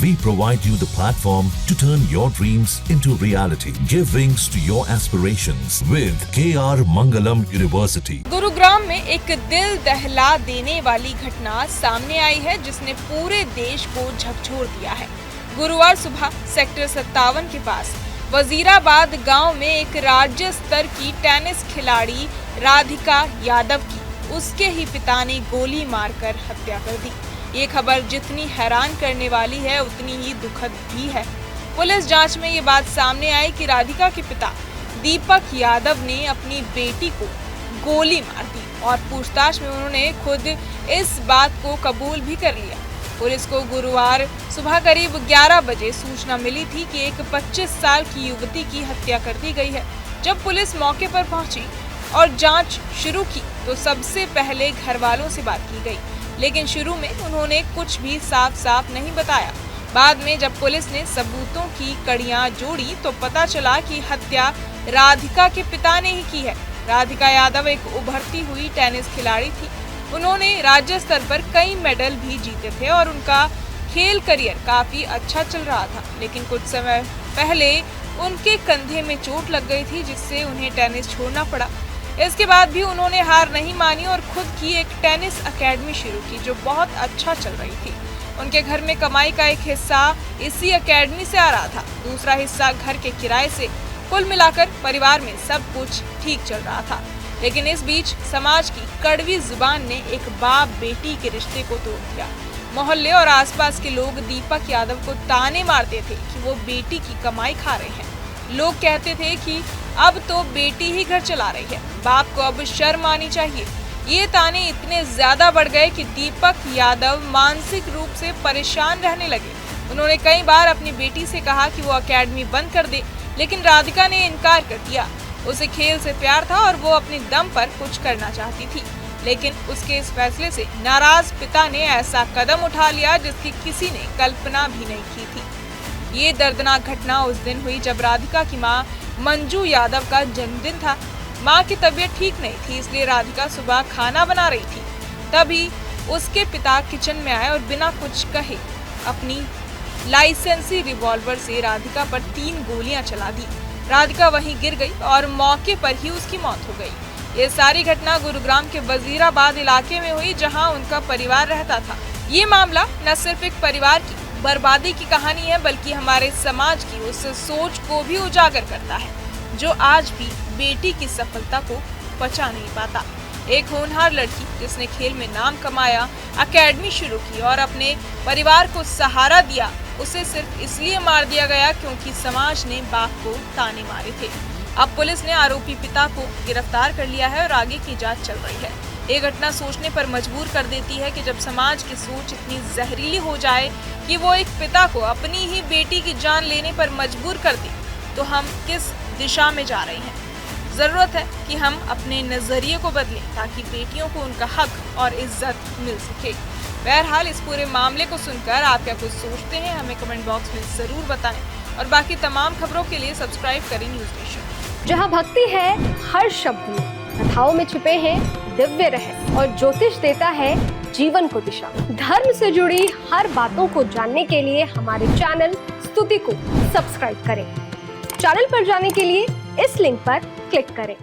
We provide you the platform to turn your dreams into reality. Give wings to your aspirations with KR Mangalam University. Gurugram में एक दिल दहला देने वाली घटना सामने आई है जिसने पूरे देश को झकझोर दिया है। गुरुवार सुबह सेक्टर 57 के पास वजीराबाद गांव में एक राज्य स्तर की टेनिस खिलाड़ी राधिका यादव की उसके ही पिता ने गोली मारकर हत्या कर दी। ये खबर जितनी हैरान करने वाली है उतनी ही दुखद भी है। पुलिस जांच में ये बात सामने आई कि राधिका के पिता दीपक यादव ने अपनी बेटी को गोली मार दी और पूछताछ में उन्होंने खुद इस बात को कबूल भी कर लिया। पुलिस को गुरुवार सुबह करीब 11 बजे सूचना मिली थी कि एक 25 साल की युवती की हत्या कर दी गई है। जब पुलिस मौके पर पहुंची और जांच शुरू की तो सबसे पहले घर वालों से बात की गई, लेकिन शुरू में उन्होंने कुछ भी साफ नहीं बताया। बाद में जब पुलिस ने सबूतों की कड़ियां जोड़ी तो पता चला कि हत्या राधिका के पिता ने ही की है। राधिका यादव एक उभरती हुई टेनिस खिलाड़ी थी। उन्होंने राज्य स्तर पर कई मेडल भी जीते थे और उनका खेल करियर काफी अच्छा चल रहा था, लेकिन कुछ समय पहले उनके कंधे में चोट लग गई थी जिससे उन्हें टेनिस छोड़ना पड़ा। इसके बाद भी उन्होंने हार नहीं मानी और खुद की एक टेनिस एकेडमी शुरू की जो बहुत अच्छा चल रही थी। उनके घर में कमाई का एक हिस्सा इसी एकेडमी से आ रहा था, दूसरा हिस्सा घर के किराए से। कुल मिलाकर परिवार में सब कुछ ठीक चल रहा था, लेकिन इस बीच समाज की कड़वी जुबान ने एक बाप बेटी के रिश्ते को तोड़ दिया। मोहल्ले और आसपास के लोग दीपक यादव को ताने मारते थे कि वो बेटी की कमाई खा रहे हैं। लोग कहते थे कि अब तो बेटी ही घर चला रही है, बाप को अब शर्म आनी चाहिए। ये ताने इतने ज्यादा बढ़ गए कि दीपक यादव मानसिक रूप से परेशान रहने लगे। उन्होंने कई बार अपनी बेटी से कहा कि वो एकेडमी बंद कर दे, लेकिन राधिका ने इनकार कर दिया। उसे खेल से प्यार था और वो अपने दम पर कुछ करना चाहती थी, लेकिन उसके इस फैसले से नाराज पिता ने ऐसा कदम उठा लिया जिसकी किसी ने कल्पना भी नहीं की थी। ये दर्दनाक घटना उस दिन हुई जब राधिका की मां मंजू यादव का जन्मदिन था। मां की तबीयत ठीक नहीं थी, इसलिए राधिका सुबह खाना बना रही थी। तभी उसके पिता किचन में आए और बिना कुछ कहे अपनी लाइसेंसी रिवॉल्वर से राधिका पर 3 गोलियां चला दी। राधिका वहीं गिर गई और मौके पर ही उसकी मौत हो गई। ये सारी घटना गुरुग्राम के वजीराबाद इलाके में हुई जहां उनका परिवार रहता था। ये मामला न सिर्फ एक परिवार की बर्बादी की कहानी है बल्कि हमारे समाज की उस सोच को भी उजागर करता है जो आज भी बेटी की सफलता को पचा नहीं पाता। एक होनहार लड़की जिसने खेल में नाम कमाया, एकेडमी शुरू की और अपने परिवार को सहारा दिया, उसे सिर्फ इसलिए मार दिया गया क्योंकि समाज ने बाप को ताने मारे थे। अब पुलिस ने आरोपी पिता को गिरफ्तार कर लिया है और आगे की जांच चल रही है। ये घटना सोचने पर मजबूर कर देती है कि जब समाज की सोच इतनी जहरीली हो जाए कि वो एक पिता को अपनी ही बेटी की जान लेने पर मजबूर कर दे, तो हम किस दिशा में जा रहे हैं। जरूरत है कि हम अपने नजरिए को बदलें ताकि बेटियों को उनका हक और इज्जत मिल सके। बहरहाल इस पूरे मामले को सुनकर आप क्या कुछ सोचते हैं हमें कमेंट बॉक्स में जरूर बताएं और बाकी तमाम खबरों के लिए सब्सक्राइब करें न्यूज नेशन। जहां भक्ति है हर शब्द में, कथाओं में छिपे हैं दिव्य रहस्य और ज्योतिष देता है जीवन को दिशा। धर्म से जुड़ी हर बातों को जानने के लिए हमारे चैनल स्तुति को सब्सक्राइब करें। चैनल पर जाने के लिए इस लिंक पर क्लिक करें।